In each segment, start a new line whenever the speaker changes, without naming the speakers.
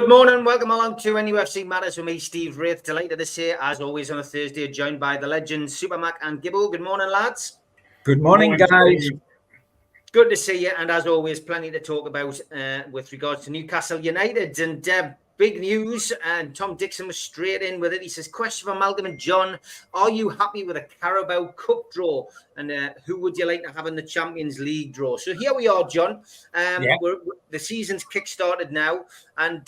Good morning, welcome along to NUFC Matters with me, Steve Wraith. Delighted to see you, as always, on a Thursday, joined by the legends Supermac and Gibbo. Good morning, lads.
Good morning, guys.
Steve. Good to see you, and as always, plenty to talk about with regards to Newcastle United. And big news, and Tom Dixon was straight in with it. He says, question for Malcolm and John, are you happy with a Carabao Cup draw? And who would you like to have in the Champions League draw? So here we are, John. The season's kick-started now. And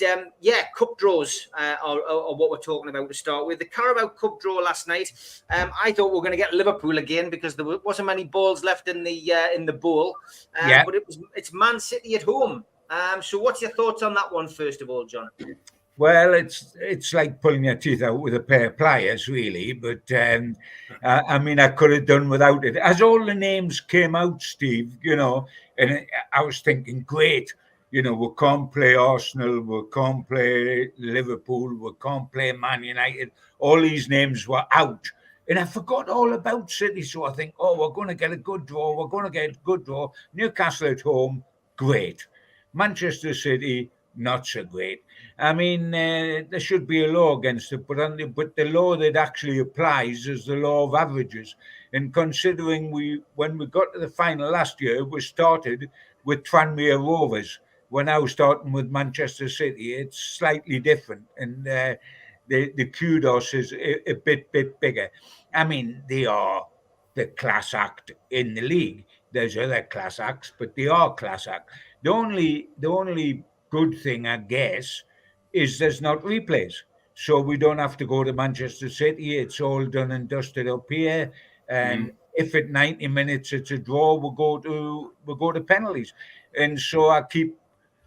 cup draws are what we're talking about to start with. The Carabao Cup draw last night, I thought we were going to get Liverpool again because there wasn't many balls left in the bowl. But it's Man City at home. So what's your thoughts on that one, first of all, John?
Well, it's like pulling your teeth out with a pair of pliers, really. But, I could have done without it. As all the names came out, Steve, and I was thinking, great, we can't play Arsenal, we can't play Liverpool, we can't play Man United. All these names were out. And I forgot all about City. So I think, we're going to get a good draw. Newcastle at home, great. Manchester City, not so great. There should be a law against it, but the law that actually applies is the law of averages. And considering when we got to the final last year, we started with Tranmere Rovers. We're now starting with Manchester City. It's slightly different, and the kudos is a bit bigger. They are the class act in the league. There's other class acts, but they are class act. The only good thing, I guess, is there's not replays. So we don't have to go to Manchester City. It's all done and dusted up here. And if at 90 minutes it's a draw, we'll go to penalties. And so I keep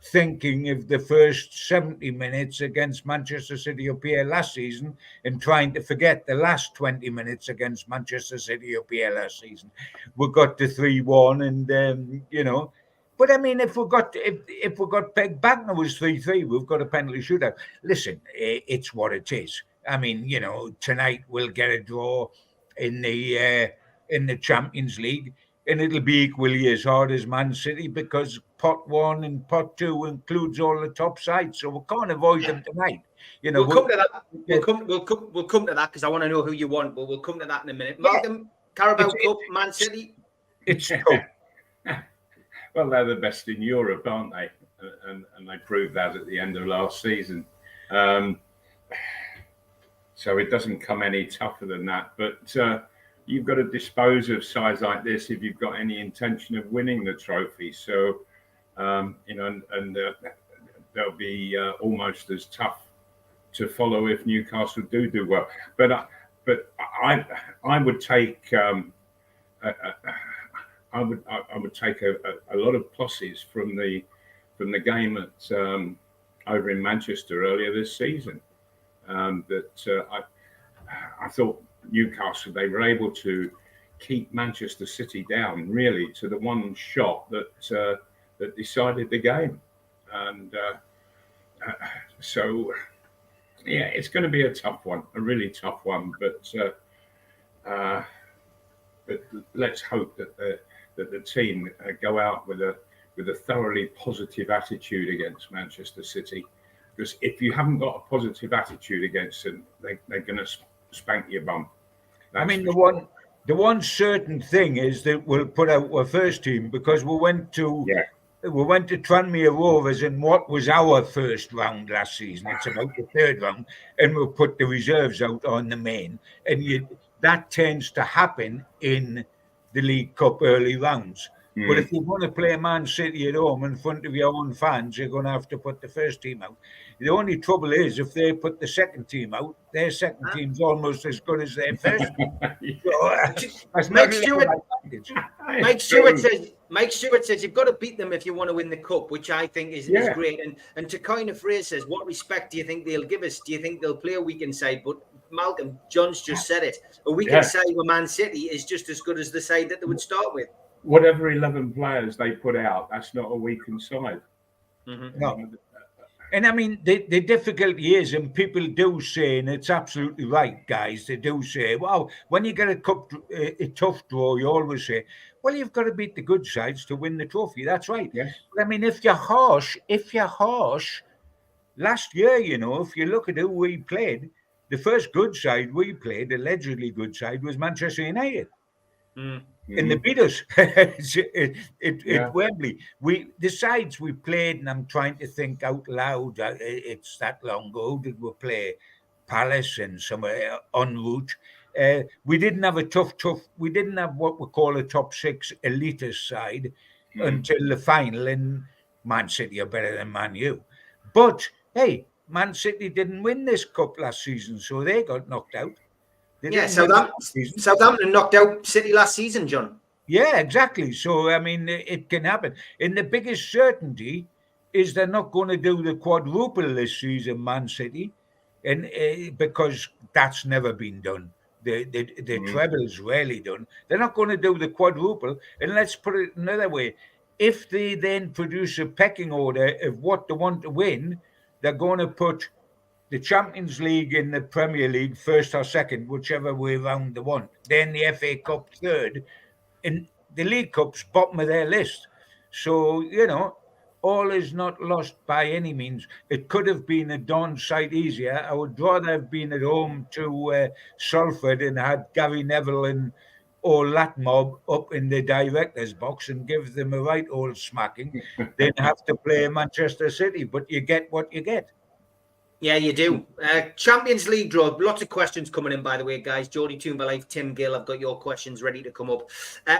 thinking of the first 70 minutes against Manchester City up here last season and trying to forget the last 20 minutes against Manchester City up here last season. We got to 3-1 and, But if we got pegged back and it was 3-3, we've got a penalty shootout. Listen, it's what it is. Tonight we'll get a draw in the Champions League, and it'll be equally as hard as Man City because pot 1 and pot 2 includes all the top sides, so we can't avoid them tonight.
We'll come to that. We'll come to that because I want to know who you want, but we'll come to that in a minute. Malcolm, Carabao Cup, Man City.
It's
Well, they're the best in Europe, aren't they? And they proved that at the end of last season. So it doesn't come any tougher than that. But you've got to dispose of sides like this if you've got any intention of winning the trophy. So, they'll be almost as tough to follow if Newcastle do well. But I would take. I would take a lot of pluses from the game at over in Manchester earlier this season. I thought Newcastle, they were able to keep Manchester City down really to the one shot that decided the game, and it's going to be a tough one, a really tough one. But let's hope that the team go out with a thoroughly positive attitude against Manchester City, because if you haven't got a positive attitude against them, they're going to spank your bum.
The one certain thing is that we'll put out our first team, because we went to Tranmere Rovers in what was our first round last season. It's about the third round, and we'll put the reserves out on the main, and that tends to happen in the League Cup early rounds. But if you want to play Man City at home in front of your own fans, you're going to have to put the first team out. The only trouble is if they put the second team out, their second team's almost as good as their first team.
Mike Stewart says you've got to beat them if you want to win the cup, which I think is great. And to kind of phrase says, what respect do you think they'll give us? Do you think they'll play a weekend side? But Malcolm, John's just said it. A weekend side with Man City is just as good as the side that they would start with.
Whatever 11 players they put out, that's not a weakened side.
Mm-hmm. No. And the difficulty is, and people do say, and it's absolutely right, guys, they do say, wow, when you get a tough draw, you always say, well, you've got to beat the good sides to win the trophy. That's right.
Yes.
But if you're harsh, last year, if you look at who we played, the first good side we played, allegedly good side, was Manchester United.
Mm.
And they beat us at Wembley. The sides we played, and I'm trying to think out loud. It's that long ago. Did we play Palace and somewhere en route? We didn't have we didn't have what we call a top six elitist side until the final. And Man City are better than Man U. But hey, Man City didn't win this cup last season, so they got knocked out.
Yeah, Southampton knocked out City last season, John.
Yeah, exactly. So, I mean, it can happen. And the biggest certainty is they're not going to do the quadruple this season, Man City, and because that's never been done. The treble is rarely done. They're not going to do the quadruple. And let's put it another way. If they then produce a pecking order of what they want to win, they're going to put the Champions League in the Premier League first or second, whichever way round they want. Then the FA Cup third, and the League Cup's bottom of their list. So, all is not lost by any means. It could have been a darn sight easier. I would rather have been at home to Salford and had Gary Neville and all that mob up in the director's box and give them a right old smacking than have to play Manchester City. But you get what you get.
Yeah, you do. Champions League draw. Lots of questions coming in, by the way, guys. Geordie Toonbalife, Tim Gill, I've got your questions ready to come up.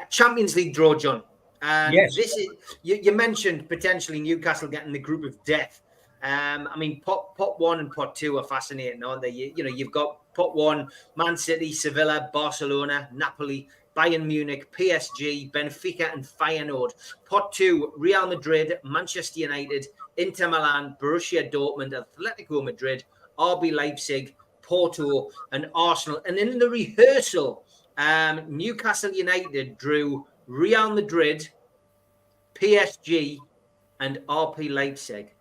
Champions League draw, John. And
yes.
This is you mentioned potentially Newcastle getting the group of death. I mean, pot one and pot two are fascinating, aren't they? You've got pot one, Man City, Sevilla, Barcelona, Napoli, Bayern Munich, PSG, Benfica, and Feyenoord. Pot two, Real Madrid, Manchester United, Inter Milan, Borussia Dortmund, Atletico Madrid, RB Leipzig, Porto, and Arsenal. And in the rehearsal, Newcastle United drew Real Madrid, PSG, and RB Leipzig.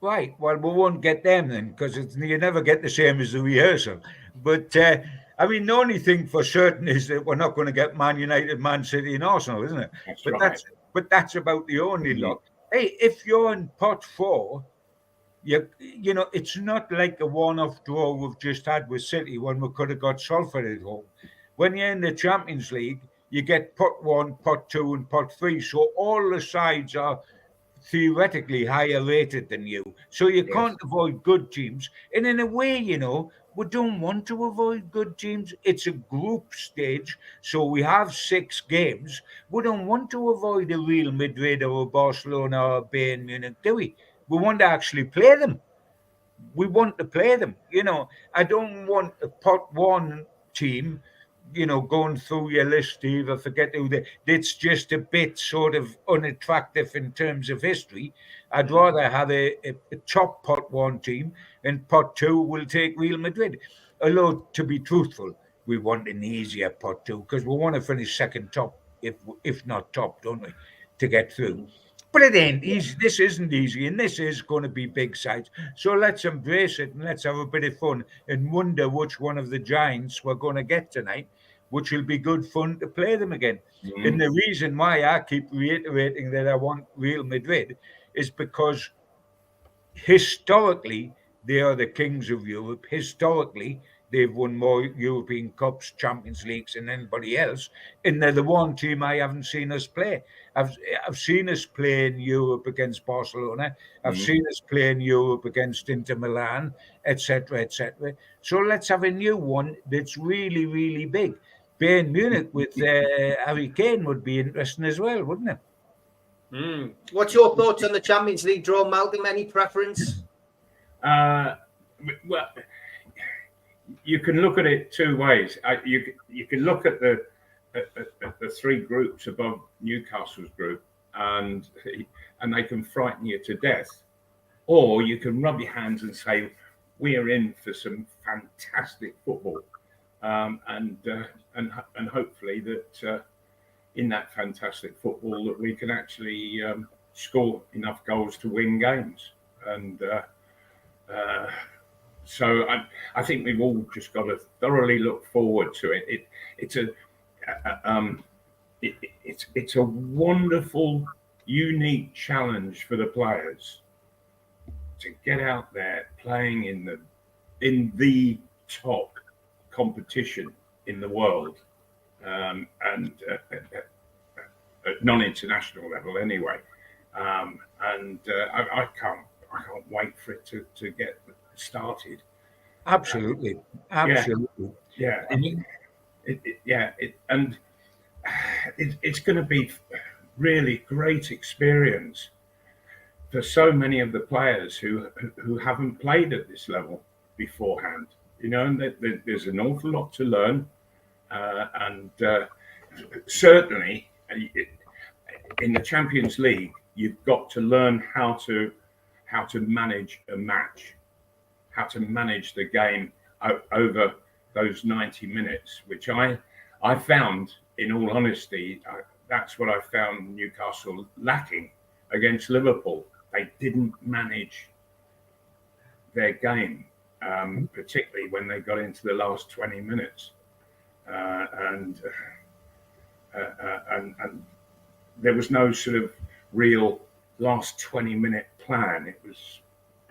Right. Well, we won't get them then, because you never get the same as the rehearsal. But I mean, the only thing for certain is that we're not going to get Man United, Man City, and Arsenal, isn't it? That's about the only lot. Hey, if you're in pot four, it's not like a one-off draw we've just had with City when we could have got Salford at home. When you're in the Champions League, you get pot one, pot two, and pot three. So all the sides are theoretically higher rated than you. So you can't avoid good teams. And in a way, we don't want to avoid good teams. It's a group stage, so we have 6 games. We don't want to avoid a Real Madrid or a Barcelona or a Bayern Munich, do we? We want to actually play them. We want to play them. I don't want a pot one team, going through your list, Steve. I forget who it's just a bit sort of unattractive in terms of history. I'd rather have a top pot one team, and pot two will take Real Madrid. Although, to be truthful, we want an easier pot two because we want to finish second top, if not top, don't we, to get through. But it ain't easy. This isn't easy, and this is going to be big sides. So let's embrace it and let's have a bit of fun and wonder which one of the giants we're going to get tonight, which will be good fun to play them again. And the reason why I keep reiterating that I want Real Madrid is because historically, they are the kings of Europe. Historically, they've won more European Cups, Champions Leagues than anybody else. And they're the one team I haven't seen us play. I've seen us play in Europe against Barcelona. I've seen us play in Europe against Inter Milan, etc., etc. So let's have a new one that's really, really big. Bayern Munich with Harry Kane would be interesting as well, wouldn't it?
What's your thoughts on the Champions League draw, Malcolm? Any preference?
Well, you can look at it 2 ways. You can look at the 3 groups above Newcastle's group, and they can frighten you to death, or you can rub your hands and say we're in for some fantastic football, and hopefully that in that fantastic football that we can actually score enough goals to win games. And so I think we've all just got to thoroughly look forward to it. It's a wonderful, unique challenge for the players to get out there playing in the top competition in the world, and at non-international level anyway, and I can't wait for it to get started.
Absolutely.
Yeah,
I mean,
it's going to be really great experience for so many of the players who haven't played at this level beforehand. And there's an awful lot to learn, and certainly in the Champions League, you've got to learn how to manage a match, how to manage the game over those 90 minutes, which I found, in all honesty, that's what I found Newcastle lacking against Liverpool. They didn't manage their game, particularly when they got into the last 20 minutes, and there was no sort of real last 20-minute plan. It was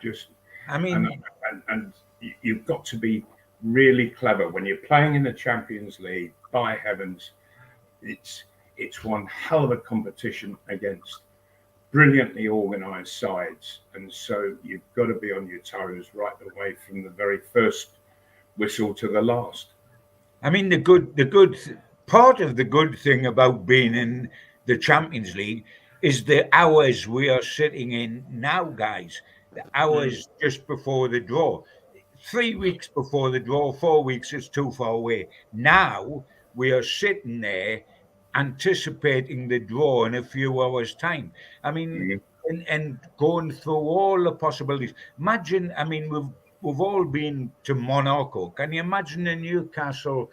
just, and you've got to be really clever when you're playing in the Champions League. By heavens, it's one hell of a competition against brilliantly organised sides, and so you've got to be on your toes right away from the very first whistle to the last.
I mean, the good part of the good thing about being in the Champions League is the hours we are sitting in now, guys. The hours just before the draw. 3 weeks before the draw, 4 weeks is too far away. Now we are sitting there anticipating the draw in a few hours' time. I mean, and going through all the possibilities. Imagine, I mean, we've all been to Monaco. Can you imagine the Newcastle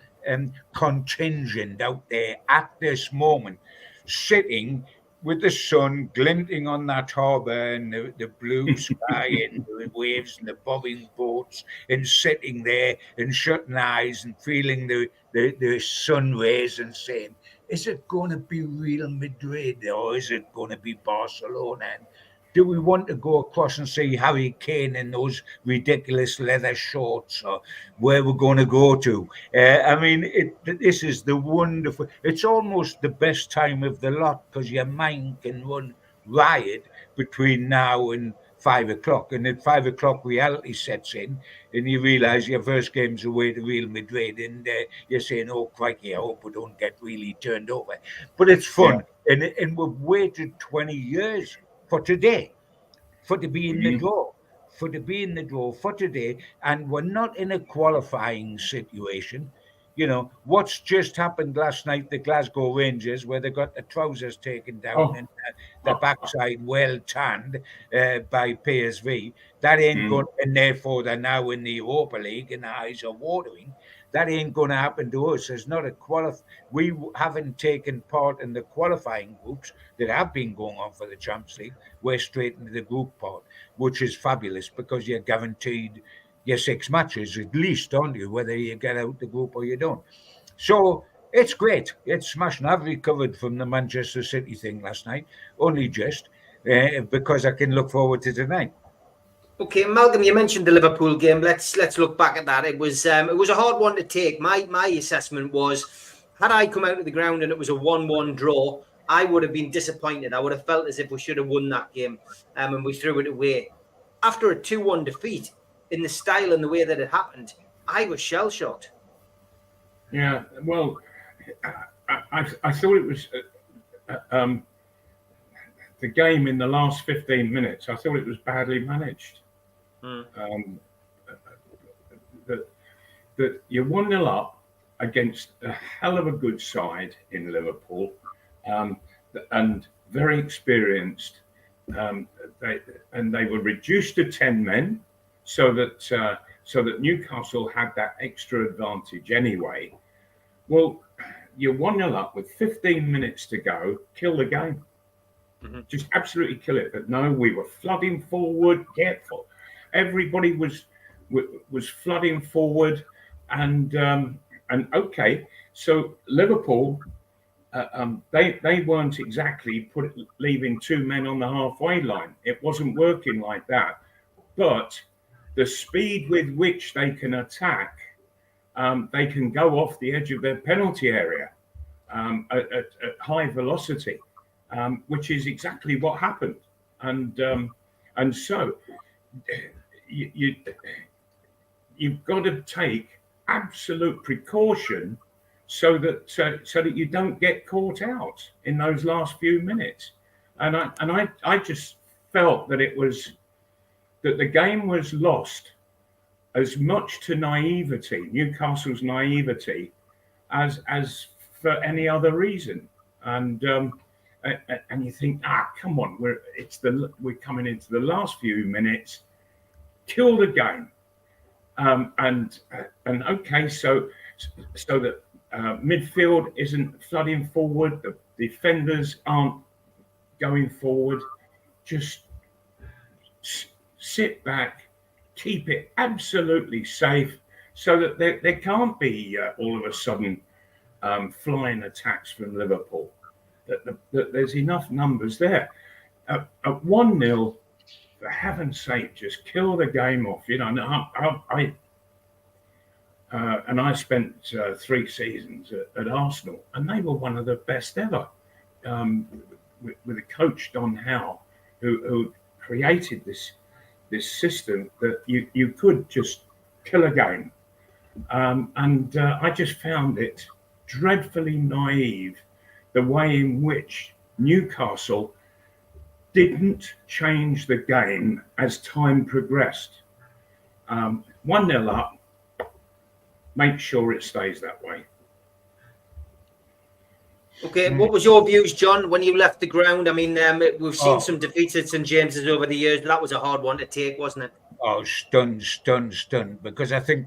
contingent out there at this moment, sitting with the sun glinting on that harbour and the blue sky and the waves and the bobbing boats, and sitting there and shutting eyes and feeling the sun rays and saying, is it going to be Real Madrid or is it going to be Barcelona? And do we want to go across and see Harry Kane in those ridiculous leather shorts, or where we're going to go to? I mean, this is the wonderful. It's almost the best time of the lot, because your mind can run riot between now and 5 o'clock. And at 5 o'clock, reality sets in, and you realise your first game's away to Real Madrid, and you're saying, oh, crikey, I hope we don't get really turned over. But it's fun. Yeah. And we've waited 20 years for today, for to be in the draw, for today, and we're not in a qualifying situation. What's just happened last night, the Glasgow Rangers, where they got the trousers taken down and the backside well tanned by PSV. That ain't going, and therefore they're now in the Europa League and the eyes are watering. That ain't going to happen to us. There's not we haven't taken part in the qualifying groups that have been going on for the Champions League. We're straight into the group part, which is fabulous, because you're guaranteed your 6 matches at least, aren't you, whether you get out the group or you don't. So it's great. It's smashing. I've recovered from the Manchester City thing last night, only just, because I can look forward to tonight.
Okay, Malcolm, you mentioned the Liverpool game. Let's look back at that. It was a hard one to take. My assessment was, had I come out of the ground and it was a 1-1 draw, I would have been disappointed. I would have felt as if we should have won that game, and we threw it away. After a 2-1 defeat, in the style and the way that it happened, I was shell-shocked.
Yeah, well, I thought it was the game in the last 15 minutes. I thought it was badly managed. That you're 1-0 up against a hell of a good side in Liverpool, and very experienced. They were reduced to 10 men, so that Newcastle had that extra advantage anyway. Well, you're 1-0 up with 15 minutes to go. Kill the game. Just absolutely kill it. But no, we were flooding forward. Careful. Everybody was flooding forward, and okay. So Liverpool, they weren't exactly leaving 2 men on the halfway line. It wasn't working like that. but the speed with which they can attack, they can go off the edge of their penalty area at high velocity, which is exactly what happened. And so you've got to take absolute precaution so that you don't get caught out in those last few minutes. And I just felt that that the game was lost as much to naivety, Newcastle's naivety, as for any other reason. And you think, come on, we're coming into the last few minutes, kill the game. And okay, so that midfield isn't flooding forward, the defenders aren't going forward, just sit back, keep it absolutely safe, so that there can't be all of a sudden flying attacks from Liverpool. That there's enough numbers there. At 1-0, for heaven's sake, just kill the game off. And I spent 3 seasons at Arsenal, and they were one of the best ever, with a coach, Don Howe, who created this system that you could just kill a game. And I just found it dreadfully naive, the way in which Newcastle didn't change the game as time progressed. 1-0 up, make sure it stays that way.
Okay, what was your views, John, when you left the ground? I mean, we've seen some defeats at St James's over the years, but that was a hard one to take, wasn't it?
Oh, stunned, because I think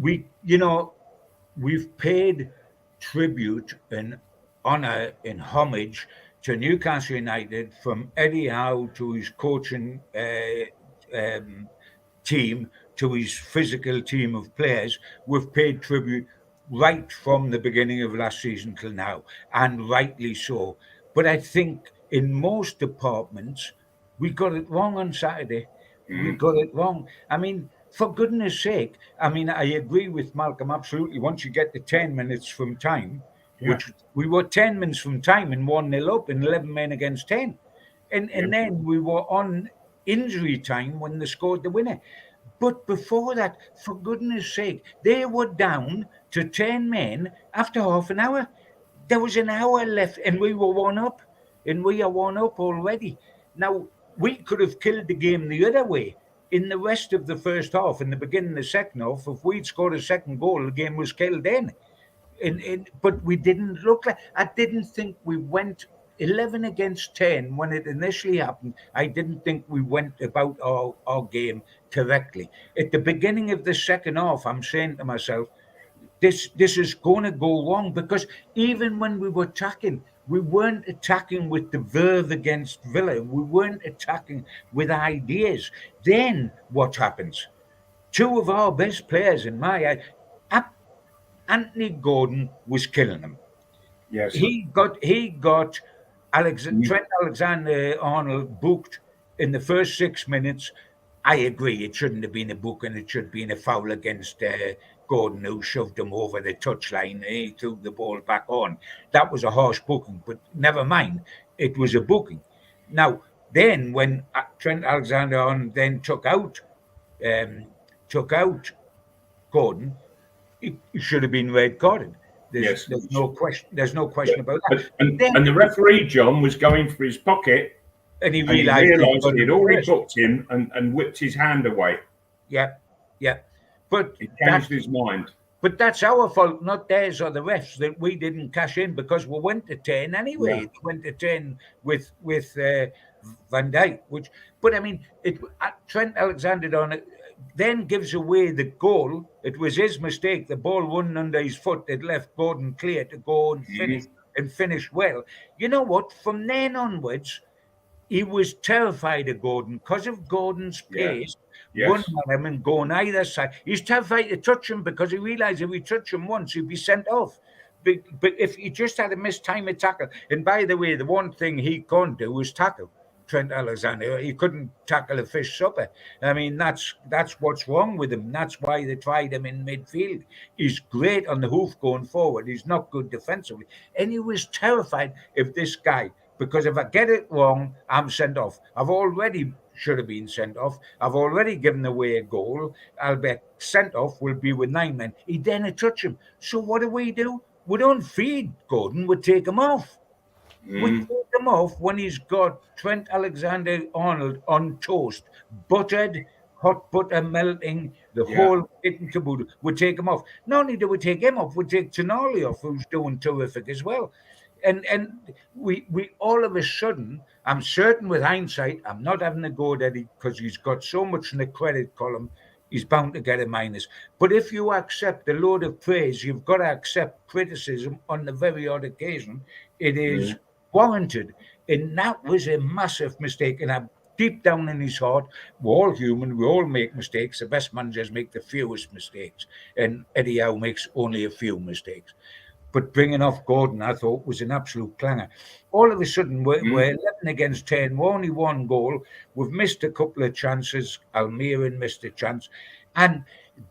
we've paid tribute and honour and homage to Newcastle United, from Eddie Howe to his coaching team to his physical team of players. We've paid tribute right from the beginning of last season till now, and rightly so. But I think in most departments, we got it wrong on Saturday. We got it wrong. I mean, for goodness sake, I agree with Malcolm absolutely. Once you get to 10 minutes from time, which we were 10 minutes from time and 1-0 up and 11 men against 10. And then we were on injury time when they scored the winner. But before that, for goodness sake, they were down to 10 men after half an hour. There was an hour left and we were 1 up. And we are 1 up already. Now, we could have killed the game the other way. In the rest of the first half, in the beginning of the second half, if we'd scored a second goal, the game was killed then. But we didn't look like... I didn't think we went 11 against 10 when it initially happened. I didn't think we went about our game correctly. At the beginning of the second half, I'm saying to myself, this is going to go wrong, because even when we were attacking, we weren't attacking with the verve against Villa. We weren't attacking with ideas. Then what happens? 2 of our best players, in my eye, Anthony Gordon was killing them.
Yes,
he got Trent Alexander-Arnold booked in the first 6 minutes. I agree, it shouldn't have been a book, and it should have been a foul against Gordon, who shoved him over the touchline. He threw the ball back on. That was a harsh booking, but never mind. It was a booking. Now, then when Trent Alexander-Arnold then took out Gordon, he should have been red carded. There's no question. There's no question about that.
And the referee, John, was going for his pocket,
and he realised
he'd already booked him and whipped his hand away.
Yeah. But
he changed his mind.
But that's our fault, not theirs or the refs, that we didn't cash in, because we went to 10 anyway. We went to 10 with Van Dijk, but I mean, Trent Alexander-Arnold then gives away the goal. It was his mistake. The ball wasn't under his foot. It left Gordon clear to go and finish well. You know what? From then onwards, he was terrified of Gordon because of Gordon's pace. Running on him and going either side. He's terrified to touch him because he realised if we touch him once, he'd be sent off. But if he just had a missed time of tackle, and by the way, the one thing he can't do is tackle. Trent Alexander. He couldn't tackle a fish supper. I mean, that's what's wrong with him. That's why they tried him in midfield. He's great on the hoof going forward. He's not good defensively. And he was terrified of this guy, because if I get it wrong, I'm sent off. I've already should have been sent off. I've already given away a goal. I'll be sent off. We'll be with 9 men. He didn't touch him. So what do? We don't feed Gordon. We take him off. We take him off when he's got Trent Alexander-Arnold on toast, buttered, hot butter melting, the whole kit and caboodle. We take him off. Not only do we take him off, we take Tonali off, who's doing terrific as well. And we all of a sudden, I'm certain with hindsight, I'm not having a go at Eddie because he's got so much in the credit column, he's bound to get a minus. But if you accept a load of praise, you've got to accept criticism on the very odd occasion. It is warranted. And that was a massive mistake. And deep down in his heart, we're all human, we all make mistakes. The best managers make the fewest mistakes. And Eddie Howe makes only a few mistakes. But bringing off Gordon, I thought, was an absolute clanger. All of a sudden, we're 11 against 10. We're only 1 goal. We've missed a couple of chances. Almiron missed a chance. And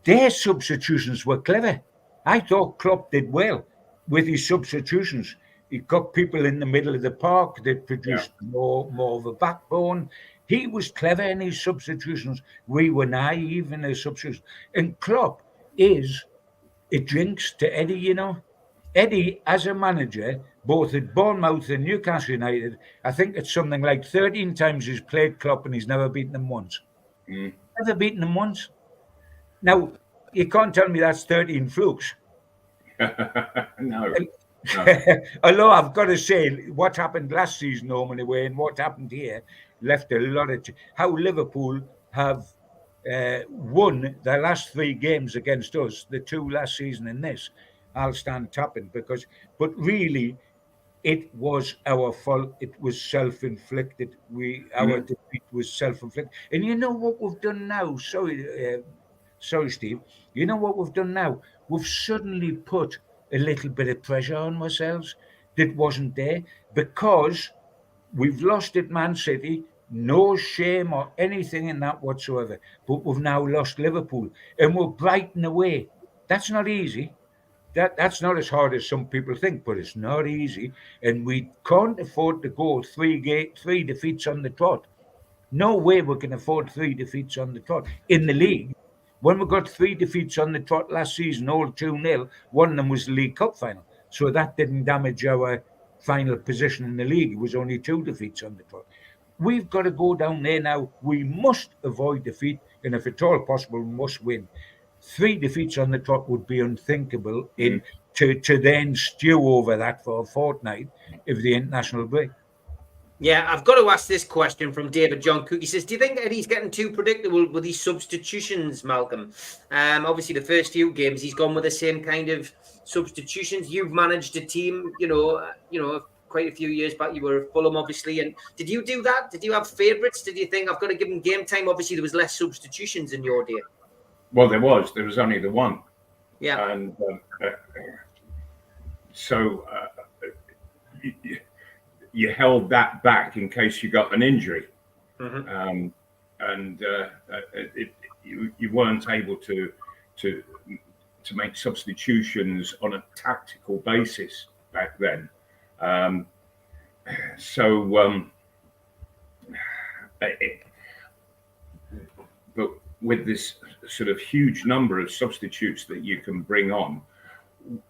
their substitutions were clever. I thought Klopp did well with his substitutions. He got people in the middle of the park that produced more of a backbone. He was clever in his substitutions. We were naive in his substitutions. And Klopp is a jinx to Eddie, you know. Eddie, as a manager, both at Bournemouth and Newcastle United, I think it's something like 13 times he's played Klopp and he's never beaten him once. Never beaten him once. Now, you can't tell me that's 13 flukes.
No.
Although I've got to say, what happened last season home and away and what happened here left a lot of... How Liverpool have won their last 3 games against us, the 2 last season and this, I'll stand tapping but really, it was our fault. It was self-inflicted. Our defeat was self-inflicted. And you know what we've done now? Sorry, Steve. You know what we've done now? We've suddenly put a little bit of pressure on ourselves that wasn't there because we've lost at Man City. No shame or anything in that whatsoever. But we've now lost Liverpool and we're Brighton away. That's not easy. That's not as hard as some people think, but it's not easy. And we can't afford to go 3 defeats on the trot. No way we can afford 3 defeats on the trot. In the league, when we got 3 defeats on the trot last season, all 2-0, one of them was the League Cup final. So that didn't damage our final position in the league. It was only 2 defeats on the trot. We've got to go down there now. We must avoid defeat, and if at all possible, we must win. 3 defeats on the trot would be unthinkable to then stew over that for a fortnight of the international break.
Yeah, I've got to ask this question from David John Cook. He says, do you think Eddie's getting too predictable with these substitutions, Malcolm? Obviously, the first few games, he's gone with the same kind of substitutions. You've managed a team, quite a few years back. You were at Fulham, obviously. And did you do that? Did you have favourites? Did you think, I've got to give him game time? Obviously, there was less substitutions in your day.
Well, there was only the one.
Yeah.
And so you held that back in case you got an injury. You weren't able to make substitutions on a tactical basis back then. But with this sort of huge number of substitutes that you can bring on,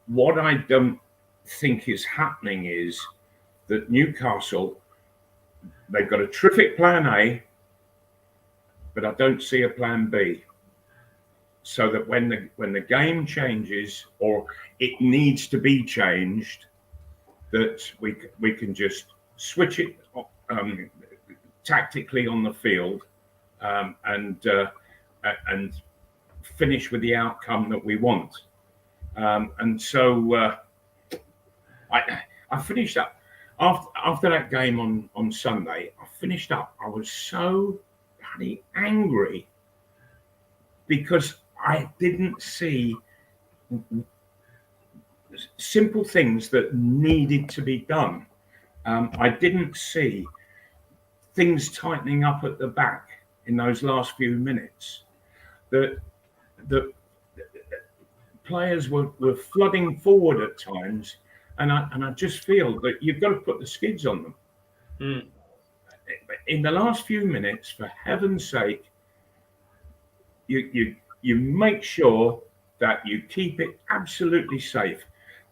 what I don't think is happening is that Newcastle, they've got a terrific plan A, but I don't see a plan B. So that when the game changes or it needs to be changed, that we can just switch it tactically on the field and finish with the outcome that we want. So I finished up after that game on Sunday. I finished up. I was so bloody angry because I didn't see simple things that needed to be done. I didn't see things tightening up at the back in those last few minutes. The players were flooding forward at times, and I just feel that you've got to put the skids on them.
Mm.
In the last few minutes, for heaven's sake, you make sure that you keep it absolutely safe.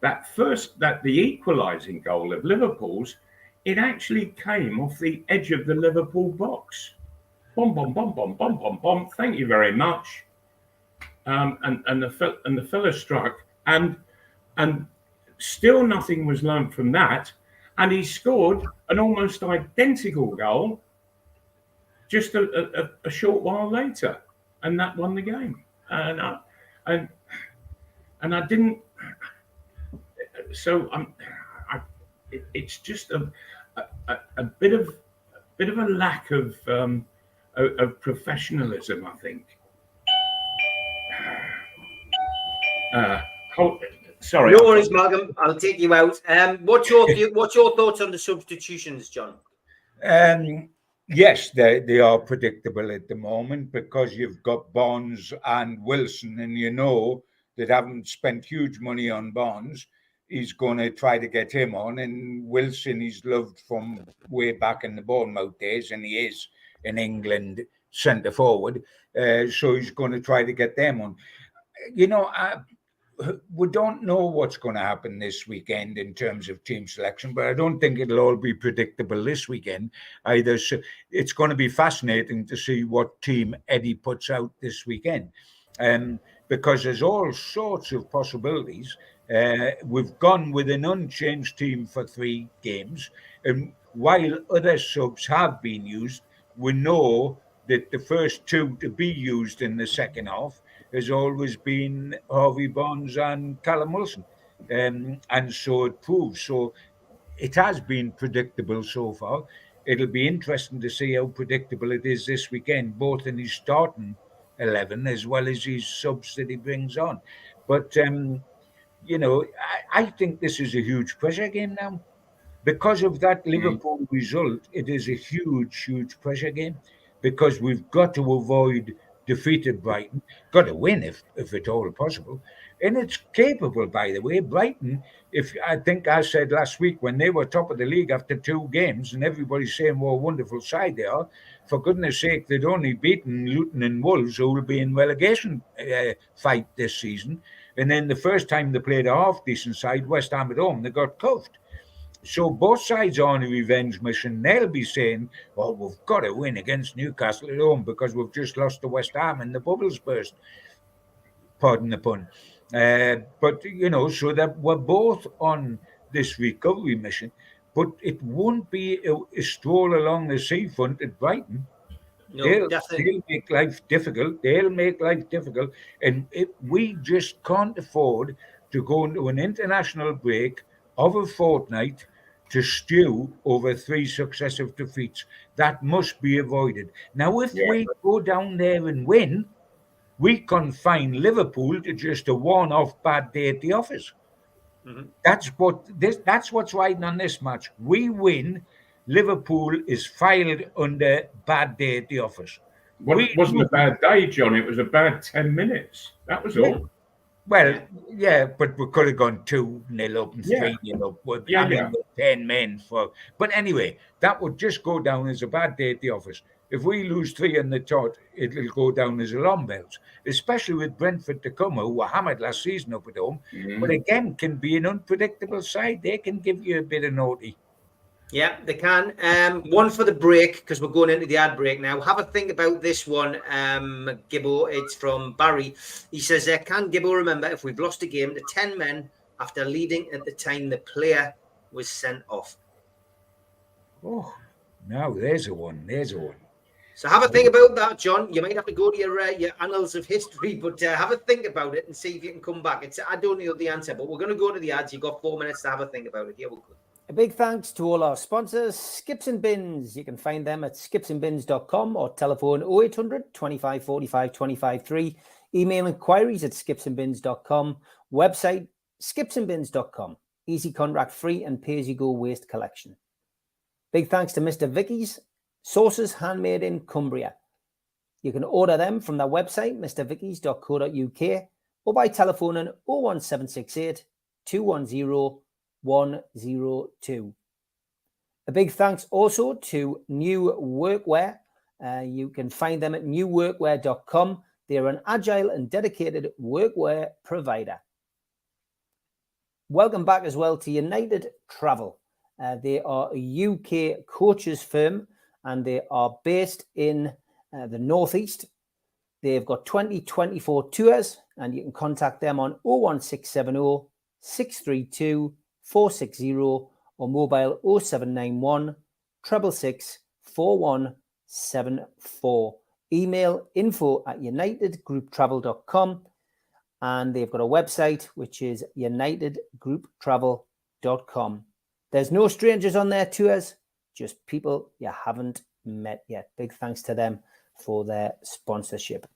That the equalising goal of Liverpool's, it actually came off the edge of the Liverpool box. Bomb, bomb, bomb, bomb, bomb, bomb, bomb. Thank you very much. And the fella struck, and still nothing was learned from that. And he scored an almost identical goal just a short while later, and that won the game. And I didn't. So it's just a bit of a lack of professionalism, I think. Sorry.
No worries, Malcolm. I'll take you out. What's your thoughts on the substitutions, John?
Yes, they are predictable at the moment because you've got Barnes and Wilson, and you know that having spent huge money on Barnes, he's going to try to get him on. And Wilson, he's loved from way back in the Bournemouth days, and he is in England centre forward. So he's going to try to get them on. You know, we don't know what's going to happen this weekend in terms of team selection, but I don't think it'll all be predictable this weekend either. So it's going to be fascinating to see what team Eddie puts out this weekend, because there's all sorts of possibilities. We've gone with an unchanged team for 3 games, and while other subs have been used, we know that the first 2 to be used in the second half has always been Harvey Barnes and Callum Wilson. And so it proves. So it has been predictable so far. It'll be interesting to see how predictable it is this weekend, both in his starting 11 as well as his subs that he brings on. But, you know, I think this is a huge pressure game now. Because of that Liverpool result, it is a huge, huge pressure game because we've got to avoid defeated Brighton. Got to win if at all possible. And it's capable, by the way. Brighton, I think I said last week when they were top of the league after 2 games and everybody's saying what a wonderful side they are, for goodness sake, they'd only beaten Luton and Wolves, who will be in relegation fight this season. And then the first time they played a half-decent side, West Ham at home, they got cuffed. So both sides are on a revenge mission. They'll be saying, well, we've got to win against Newcastle at home because we've just lost to West Ham and the bubbles burst. Pardon the pun. But, you know, so that we're both on this recovery mission, but it won't be a stroll along the seafront at Brighton.
No,
they'll make life difficult. They'll make life difficult. And we just can't afford to go into an international break of a fortnight to stew over 3 successive defeats. That must be avoided. Now, if we go down there and win, we confine Liverpool to just a one-off bad day at the office. Mm-hmm. That's what's riding on this match. We win, Liverpool is filed under bad day at the office.
Well, it wasn't a bad day, John. It was a bad 10 minutes. That was all.
Well, yeah, but we could have gone 2-0 up and 3-0 up with 10 men for. But anyway, that would just go down as a bad day at the office. If we lose 3 in the tot, it'll go down as alarm bells, especially with Brentford to come, who were hammered last season up at home. Mm-hmm. But again, can be an unpredictable side. They can give you a bit of naughty.
Yeah, they can. One for the break, because we're going into the ad break now. Have a think about this one, Gibbo. It's from Barry. He says, can Gibbo remember if we've lost a game to 10 men after leading at the time the player was sent off?
Oh, no, there's a one.
So have a think about that, John. You might have to go to your annals of history, but have a think about it and see if you can come back. I don't know the answer, but we're going to go to the ads. You've got 4 minutes to have a think about it. Here we go.
A big thanks to all our sponsors, Skips and Bins. You can find them at skipsandbins.com or telephone 0800 25 45 25 3. Email inquiries at skipsandbins.com. Website skipsandbins.com. Easy contract free and pay-as-you-go waste collection. Big thanks to Mr. Vicky's Sauces handmade in Cumbria. You can order them from their website, mrvickies.co.uk, or by telephoning 01768 210 102. A big thanks also to New Workwear. You can find them at newworkwear.com. They're an agile and dedicated workwear provider. Welcome back as well to United Travel. They are a UK coaches firm and they are based in the Northeast. They've got 2024 tours and you can contact them on 01670 632 460 or mobile 0791 666 4174. Email info@unitedgrouptravel.com, and they've got a website which is unitedgrouptravel.com. There's no strangers on their tours, just people you haven't met yet. Big thanks to them for their sponsorship.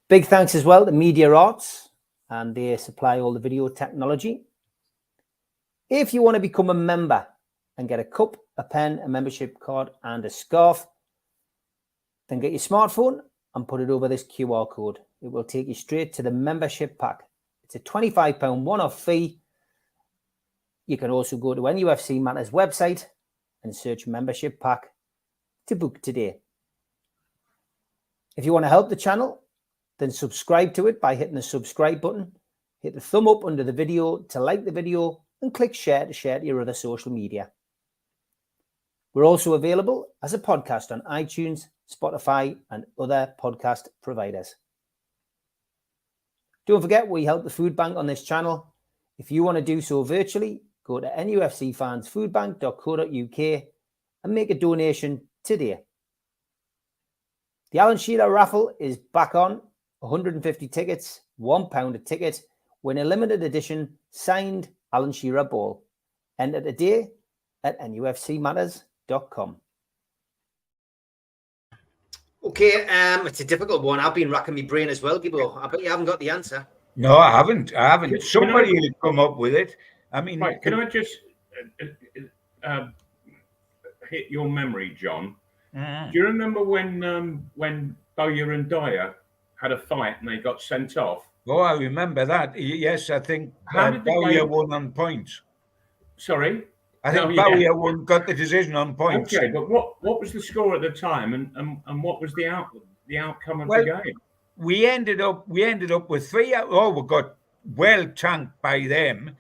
Big thanks as well to Media Arts, and they supply all the video technology. If you want to become a member and get a cup, a pen, a membership card, and a scarf, then get your smartphone and put it over this QR code. It will take you straight to the membership pack. It's a £25 one-off fee. You can also go to NUFC Matters website and search membership pack to book today. If you want to help the channel, then subscribe to it by hitting the subscribe button. Hit the thumb up under the video to like the video and click share to share to your other social media. We're also available as a podcast on iTunes, Spotify, and other podcast providers. Don't forget, we help the food bank on this channel. If you want to do so virtually, go to nufcfansfoodbank.co.uk and make a donation today. The Alan Shearer raffle is back on. 150 tickets, £1 a ticket, win a limited edition signed Alan Shearer ball. Enter today at nufcmatters.com.
Okay, it's a difficult one. I've been racking my brain as well, Gibbo. I bet you haven't got the answer.
No, I haven't. Somebody will come up with it. I mean,
right, can I just hit your memory, John? Do you remember when Bowyer and Dyer had a fight and they got sent off?
Oh, I remember that. Yes, I think Bowyer won on points.
Sorry?
I think Bowyer won, got the decision on points.
Okay, but what was the score at the time, and what was the outcome of the game?
We ended up with 3. Oh, we got well tanked by them,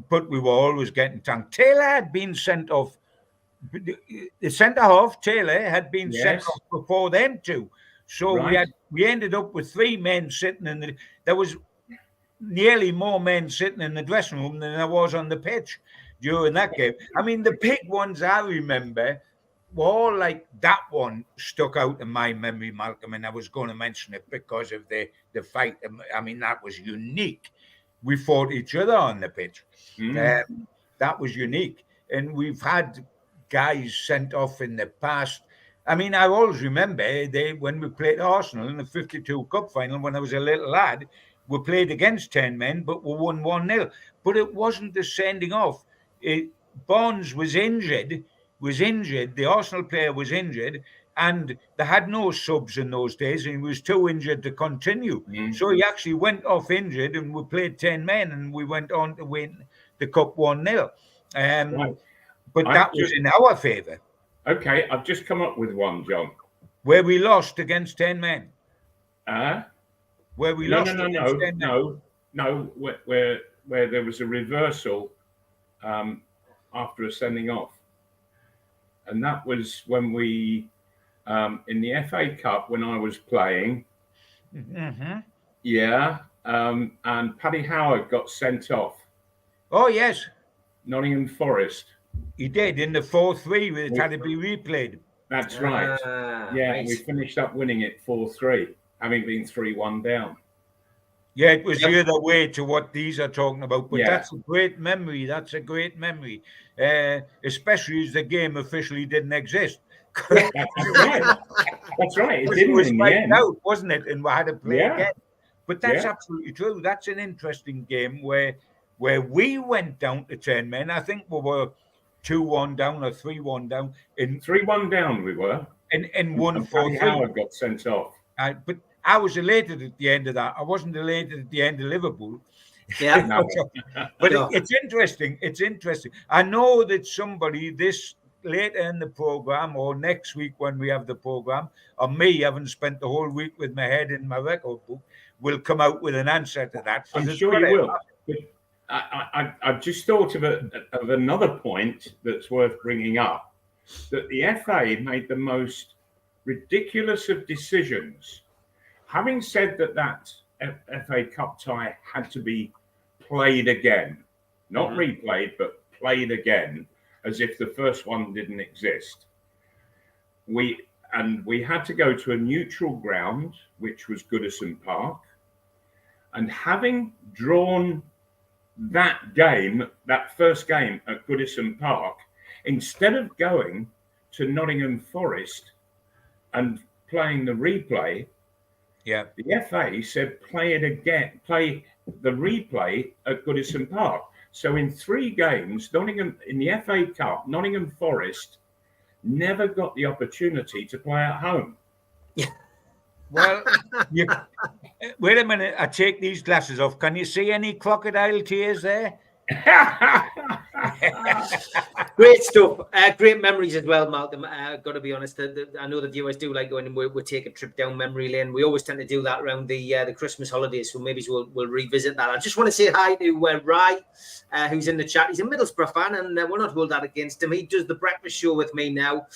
but we were always getting tanked. Taylor had been sent off. The centre half, Taylor, had been sent off before them two. So we ended up with 3 men sitting in the. There was nearly more men sitting in the dressing room than there was on the pitch during that game. I mean, the big ones I remember were all like that one stuck out in my memory, Malcolm, and I was going to mention it because of the fight. I mean, that was unique. We fought each other on the pitch. That was unique. And we've had guys sent off in the past. I mean, I always remember when we played Arsenal in the 52 Cup final when I was a little lad, we played against 10 men, but we won 1-0. But it wasn't the sending off. Barnes was injured. The Arsenal player was injured, and they had no subs in those days, and he was too injured to continue. So he actually went off injured, and we played 10 men, and we went on to win the Cup 1-0. But that was in our favour.
Okay, I've just come up with one, John.
Where we lost against 10 men. Where we lost
against 10 men. No, where there was a reversal after a sending off. And that was when we, in the FA Cup, when I was playing. And Paddy Howard got sent off.
Oh, yes.
Nottingham Forest.
He did in the 4-3 with it had to be replayed.
That's right. Nice. We finished up winning it 4-3, having been 3-1 down.
Yeah, it was the other way to what these are talking about. But that's a great memory. That's a great memory. Especially as the game officially didn't exist.
That's right. That's right. It didn't
was
wiped
out, wasn't it? And we had to play again. But that's absolutely true. That's an interesting game where we went down to 10 men. I think we were 2-1 down or 3-1 down.
3-1 down we were.
And 1-4-3.
Howard got sent off.
But I was elated at the end of that. I wasn't elated at the end of Liverpool.
Yeah.
No.
But
No.
it's interesting. It's interesting. I know that somebody this later in the program or next week when we have the program, or me having spent the whole week with my head in my record book, will come out with an answer to that.
I'm sure you will. But I've just thought of another point that's worth bringing up, that the FA made the most ridiculous of decisions. Having said that FA Cup tie had to be played again, not replayed, but played again, as if the first one didn't exist. We had to go to a neutral ground, which was Goodison Park, and having drawn that game, that first game at Goodison Park, instead of going to Nottingham Forest and playing the replay, the FA said play it again, play the replay at Goodison Park. So in 3 games, Nottingham in the FA Cup, Nottingham Forest never got the opportunity to play at home.
Well, wait a minute. I take these glasses off. Can you see any crocodile tears there?
Great stuff. Great memories as well, Malcolm. Got to be honest. I know the viewers do like going and we'll take a trip down memory lane. We always tend to do that around the Christmas holidays, so maybe we'll revisit that. I just want to say hi to Rai, who's in the chat. He's a Middlesbrough fan, and we'll not hold that against him. He does the breakfast show with me now,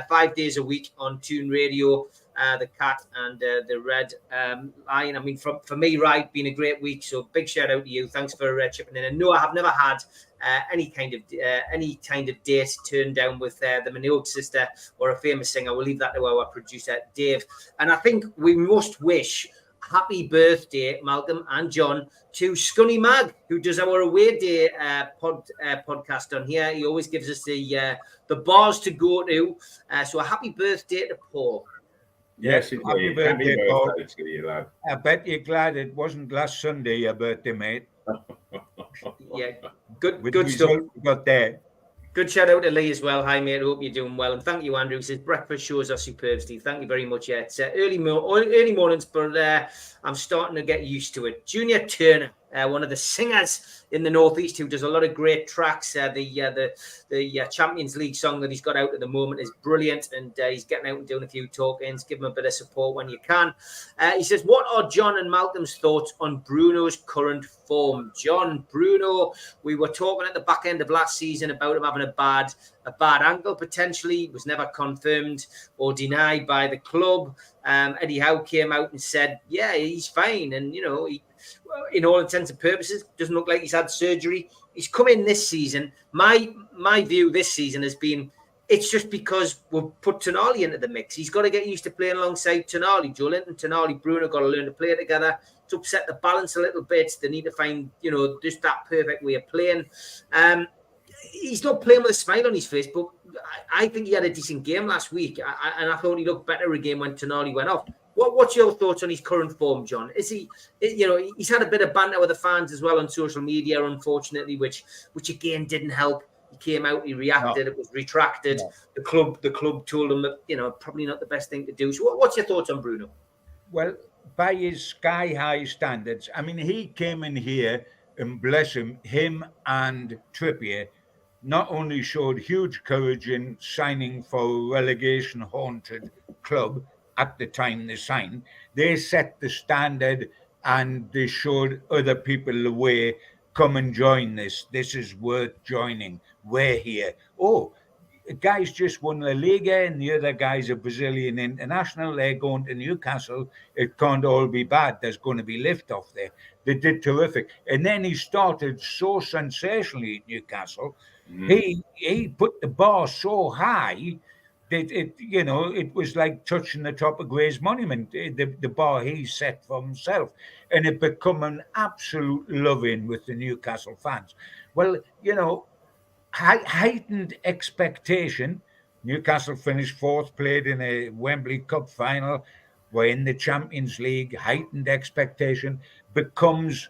5 days a week on Toon Radio. The Cat and the Red Lion. I mean, for me, right, been a great week. So big shout out to you. Thanks for chipping in. And no, I have never had any kind of date turned down with the Minogue sister or a famous singer. We'll leave that to our producer Dave. And I think we must wish happy birthday, Malcolm and John, to Scunny Mag, who does our away day podcast on here. He always gives us the bars to go to. So a happy birthday to Paul.
Yes, indeed.
Happy birthday, Paul.
To you, lad.
I bet you're glad it wasn't last Sunday your birthday, mate.
Yeah, good
With the
stuff.
result we got there.
Good shout out to Lee as well. Hi, mate. Hope you're doing well. And thank you, Andrew. He says, breakfast shows are superb, Steve. Thank you very much. Yeah, it's early mornings, but I'm starting to get used to it. Junior Turner, one of the singers in the Northeast who does a lot of great tracks. The Champions League song that he's got out at the moment is brilliant, and he's getting out and doing a few talk-ins. Give him a bit of support when you can. He says, what are John and Malcolm's thoughts on Bruno's current form? John, Bruno, we were talking at the back end of last season about him having a bad ankle potentially, was never confirmed or denied by the club. Eddie Howe came out and said, yeah, he's fine. And, you know, he, in all intents and purposes, doesn't look like he's had surgery. He's come in this season. My view this season has been, it's just because we've put Tonali into the mix. He's got to get used to playing alongside Tonali. Joe Linton, Tonali, Bruno got to learn to play together. To upset the balance a little bit. They need to find, you know, just that perfect way of playing. He's not playing with a smile on his face, but I think he had a decent game last week. And I thought he looked better again when Tonali went off. What's your thoughts on his current form, John? Is he, you know, he's had a bit of banter with the fans as well on social media, unfortunately, which again didn't help. He came out, he reacted, it was retracted. No. The club told him that, you know, probably not the best thing to do. So what's your thoughts on Bruno?
Well, by his sky-high standards, I mean, he came in here and bless him and Trippier not only showed huge courage in signing for a relegation-haunted club at the time they signed, they set the standard and they showed other people the way. Come and join this. This is worth joining. We're here. Oh, guys just won La Liga and the other guys are Brazilian international. They're going to Newcastle. It can't all be bad. There's going to be lift off there. They did terrific. And then he started so sensationally at Newcastle. Mm. He put the bar so high that it was like touching the top of Gray's Monument, the bar he set for himself. And it become an absolute love-in with the Newcastle fans. Well, you know, heightened expectation. Newcastle finished fourth, played in a Wembley Cup final, were in the Champions League. Heightened expectation becomes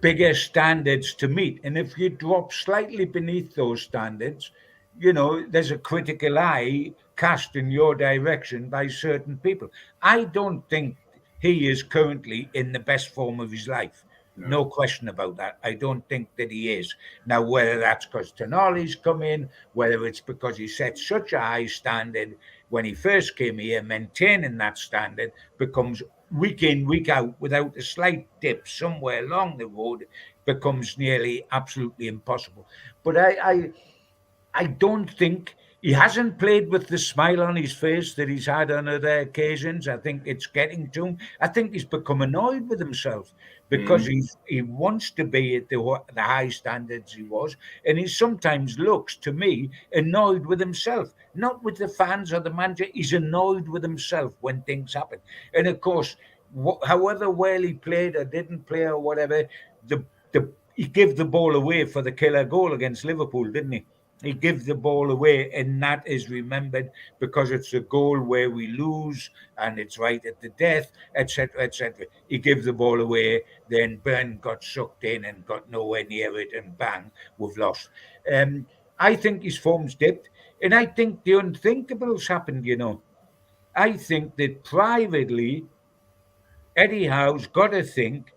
bigger standards to meet. And if you drop slightly beneath those standards, you know, there's a critical eye cast in your direction by certain people. I don't think he is currently in the best form of his life. No question about that. I don't think that he is. Now, whether that's because Tonali's come in, whether it's because he set such a high standard when he first came here, maintaining that standard becomes week in, week out, without a slight dip somewhere along the road, becomes nearly absolutely impossible. But I don't think he hasn't played with the smile on his face that he's had on other occasions. I think it's getting to him. I think he's become annoyed with himself because he wants to be at the high standards he was, and he sometimes looks to me annoyed with himself, not with the fans or the manager. He's annoyed with himself when things happen, and of course, however well he played or didn't play or whatever, he gave the ball away for the killer goal against Liverpool, didn't he? He gives the ball away, and that is remembered because it's a goal where we lose and it's right at the death, etc., etc. He gives the ball away, then Burn got sucked in and got nowhere near it, and bang, we've lost. I think his form's dipped, and I think the unthinkable's happened, you know. I think that privately, Eddie Howe's got to think,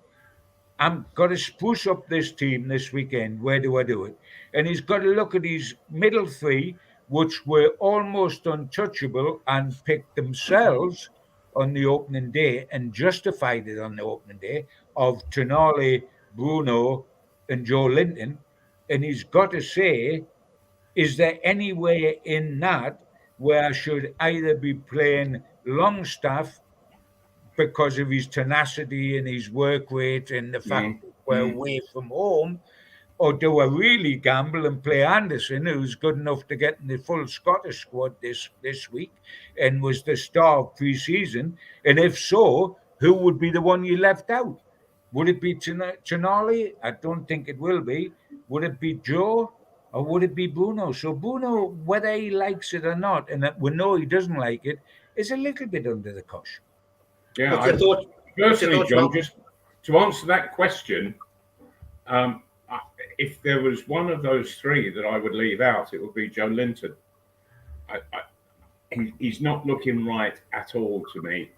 I'm going to spruce up this team this weekend. Where do I do it? And he's got to look at his middle three, which were almost untouchable and picked themselves on the opening day and justified it on the opening day, of Tonali, Bruno, and Joe Linton. And he's got to say, is there anywhere in that where I should either be playing Longstaff because of his tenacity and his work rate and the fact that we're away from home, or do I really gamble and play Anderson, who's good enough to get in the full Scottish squad this week and was the star of pre-season? And if so, who would be the one you left out? Would it be Tonali? I don't think it will be. Would it be Joe? Or would it be Bruno? So Bruno, whether he likes it or not, and we know he doesn't like it, is a little bit under the cosh.
Yeah, personally, John, just to answer that question, if there was one of those three that I would leave out, it would be Joe Linton. He's not looking right at all to me,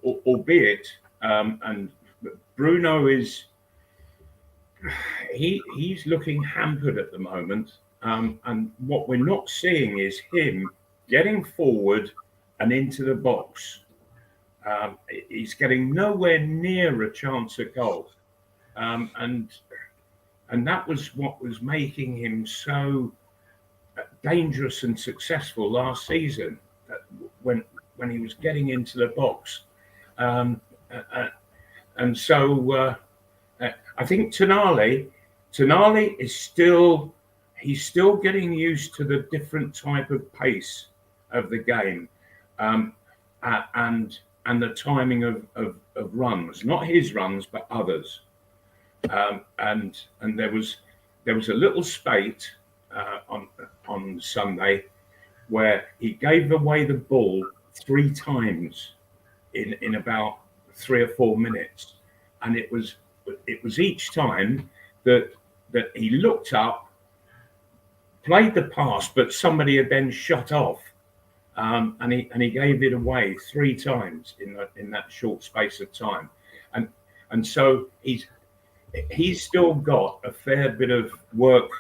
albeit, and Bruno is, he's looking hampered at the moment, and what we're not seeing is him getting forward and into the box. He's getting nowhere near a chance at goal, and that was what was making him so dangerous and successful last season. When he was getting into the box, and so I think Tonali is still getting used to the different type of pace of the game, and the timing of runs, not his runs, but others. And there was a little spate on Sunday where he gave away the ball 3 times in about 3 or 4 minutes, and it was each time that he looked up, played the pass, but somebody had then shut off. And he gave it away 3 times in that short space of time, and so he's still got a fair bit of work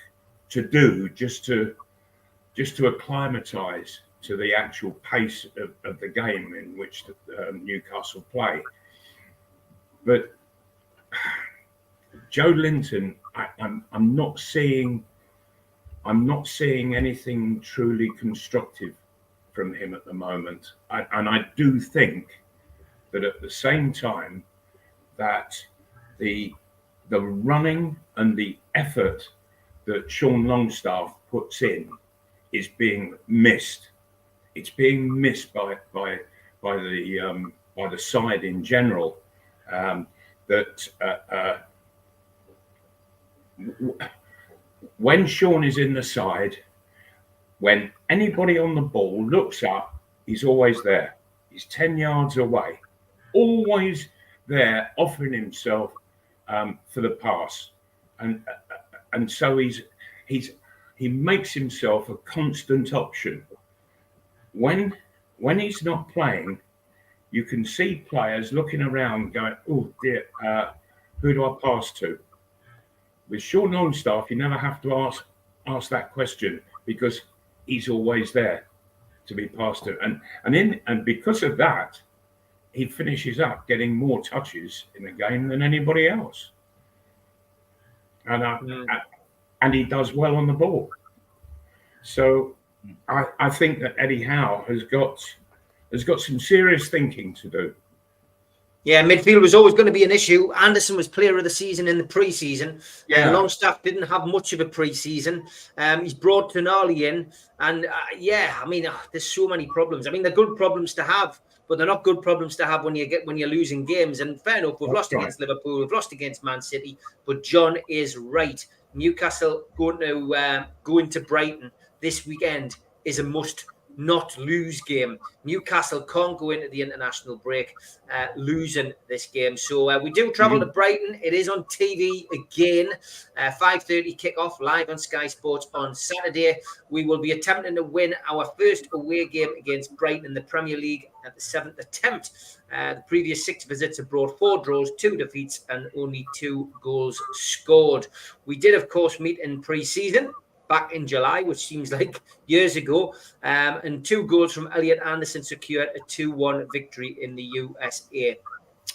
to do just to acclimatise to the actual pace of the game in which Newcastle play. But Joe Linton, I'm not seeing anything truly constructive from him at the moment, and I do think that at the same time that the running and the effort that Sean Longstaff puts in is being missed. It's being missed by the side in general. When Sean is in the side, when anybody on the ball looks up, he's always there. He's 10 yards away, always there, offering himself for the pass, and so he makes himself a constant option. When he's not playing, you can see players looking around going, oh dear, who do I pass to? With Sean Longstaff, you never have to ask that question because he's always there to be passed to. And because of that, he finishes up getting more touches in the game than anybody else. And he does well on the ball. So I think that Eddie Howe has got some serious thinking to do.
Yeah, midfield was always going to be an issue. Anderson was player of the season in the pre-season.
Yeah.
Longstaff didn't have much of a pre-season. He's brought Tonali in. And there's so many problems. I mean, they're good problems to have, but they're not good problems to have when you're losing games. And fair enough, we've lost against Liverpool, we've lost against Man City. But John is right. Newcastle going to Brighton this weekend is a must not lose game. Newcastle can't go into the international break losing this game. So we do travel to Brighton. It is on TV again. 5:30 kickoff live on Sky Sports on Saturday. We will be attempting to win our first away game against Brighton in the Premier League at the 7th attempt. The previous 6 visits have brought 4 draws, 2 defeats, and only 2 goals scored. We did, of course, meet in pre-season back in July, which seems like years ago, and 2 goals from Elliot Anderson secured a 2-1 victory in the USA.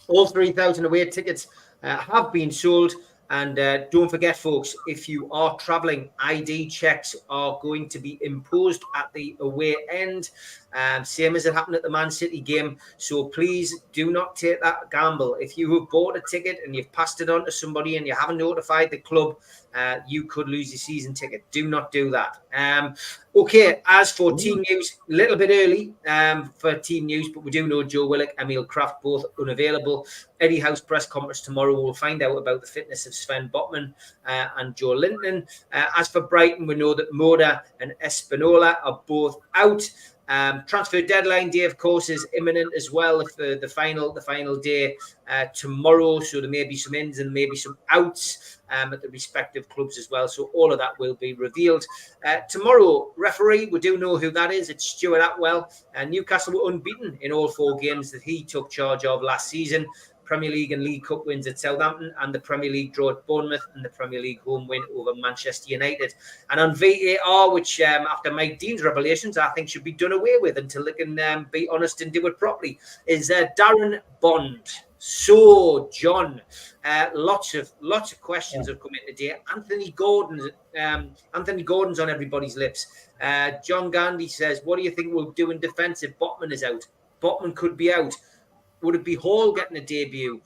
All 3,000 away tickets have been sold. And don't forget, folks, if you are travelling, ID checks are going to be imposed at the away end, same as it happened at the Man City game. So please do not take that gamble. If you have bought a ticket and you've passed it on to somebody and you haven't notified the club, you could lose your season ticket. Do not do that. Okay, as for team news, a little bit early for team news, but we do know Joe Willock, Emil Kraft, both unavailable. Eddie Howe's press conference tomorrow, we'll find out about the fitness of Sven Botman and Joe Linton. As for Brighton, we know that Moda and Espinola are both out. Transfer deadline day, of course, is imminent as well for the final day tomorrow. So there may be some ins and maybe some outs at the respective clubs as well. So all of that will be revealed tomorrow. Referee, we do know who that is. It's Stuart Atwell. Newcastle were unbeaten in all 4 games that he took charge of last season. Premier League and League Cup wins at Southampton, and the Premier League draw at Bournemouth, and the Premier League home win over Manchester United. And on VAR, which after Mike Dean's revelations, I think should be done away with until they can be honest and do it properly, is Darren Bond. So, John, lots of questions have come in today. Anthony Gordon's on everybody's lips. John Gandhi says, what do you think we'll do in defence if Botman is out? Botman could be out. Would it be Hall getting a debut?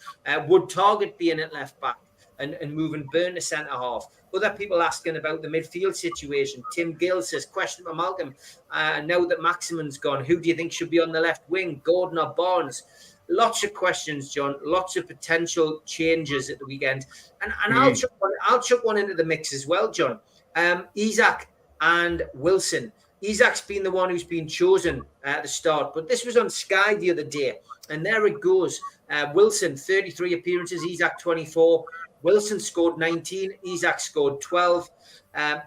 Would Target be in at left back and moving Burn to centre half? Other people asking about the midfield situation. Tim Gill says, question for Malcolm. Now that Maximin's gone, who do you think should be on the left wing, Gordon or Barnes? Lots of questions, John. Lots of potential changes at the weekend. And I'll chuck one into the mix as well, John. Isak and Wilson. Isak's been the one who's been chosen at the start, but this was on Sky the other day. And there it goes. Wilson, 33 appearances, Isak 24. Wilson scored 19, Isak scored 12.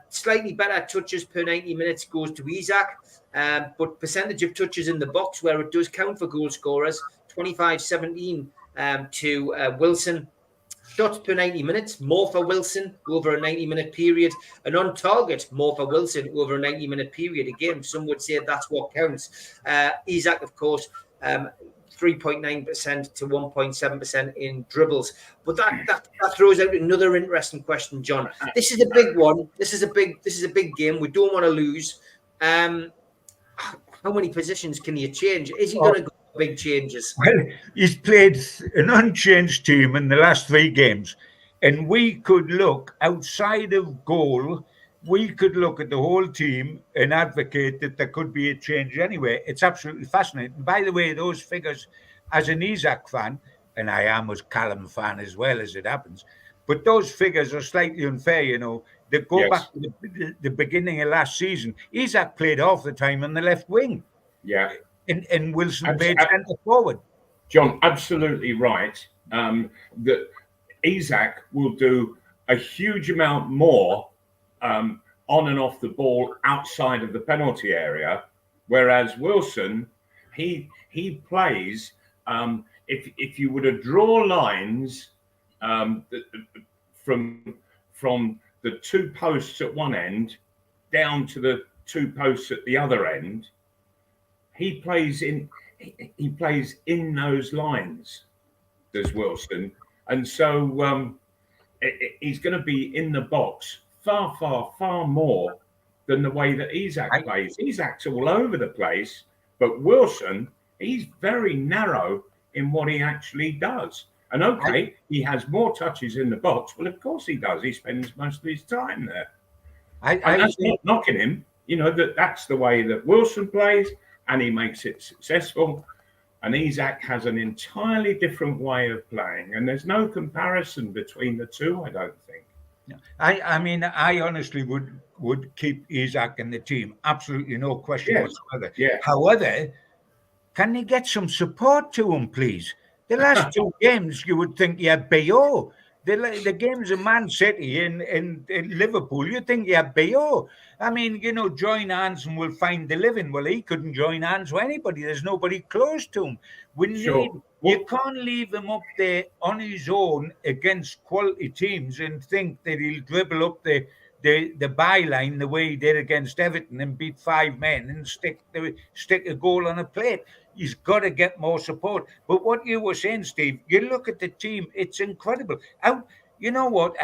Slightly better touches per 90 minutes goes to Isak, but percentage of touches in the box where it does count for goal scorers, 25-17 to Wilson. Shots per 90 minutes, more for Wilson over a 90-minute period. And on target, more for Wilson over a 90-minute period. Again, some would say that's what counts. Isak, of course, 3.9% to 1.7% in dribbles. But that throws out another interesting question, John. This is a big one. This is a big game. We don't want to lose. How many positions can you change? Is he going to go for big changes?
Well, he's played an unchanged team in the last 3 games, and we could look outside of goal. We could look at the whole team and advocate that there could be a change anyway. It's absolutely fascinating. By the way, those figures, as an Isak fan, and I am a Callum fan as well, as it happens, but those figures are slightly unfair, you know. They go back to the beginning of last season. Isak played half the time on the left wing.
Yeah.
And Wilson played centre forward.
John, absolutely right. That Isak will do a huge amount more on and off the ball outside of the penalty area, whereas Wilson, he plays. If you were to draw lines from the two posts at one end down to the two posts at the other end, he plays in those lines. Does Wilson, and so he's going to be in the box far more than the way that Isak plays. Isak's all over the place, but Wilson, he's very narrow in what he actually does. And okay, he has more touches in the box. Well, of course he does. He spends most of his time there. And that's not knocking him. You know, that's the way that Wilson plays, and he makes it successful. And Isak has an entirely different way of playing, and there's no comparison between the two, I don't think.
I mean, I honestly would keep Isak in the team. Absolutely no question whatsoever.
Yeah.
However, can they get some support to him, please? The last two games, you would think you had BO. The games of Man City in Liverpool, you think you have BO. I mean, you know, join hands and we'll find the living. Well, he couldn't join hands with anybody. There's nobody close to him. You can't leave him up there on his own against quality teams and think that he'll dribble up the byline the way he did against Everton and beat 5 men and stick a goal on a plate. He's got to get more support. But what you were saying, Steve, you look at the team, it's incredible. You know what?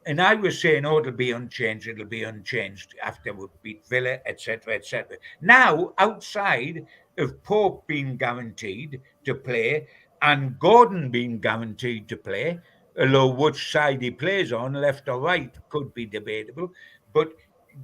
And I was saying, it'll be unchanged after we beat Villa, etc., etc. Now, outside of Pope being guaranteed to play and Gordon being guaranteed to play, although which side he plays on, left or right, could be debatable, but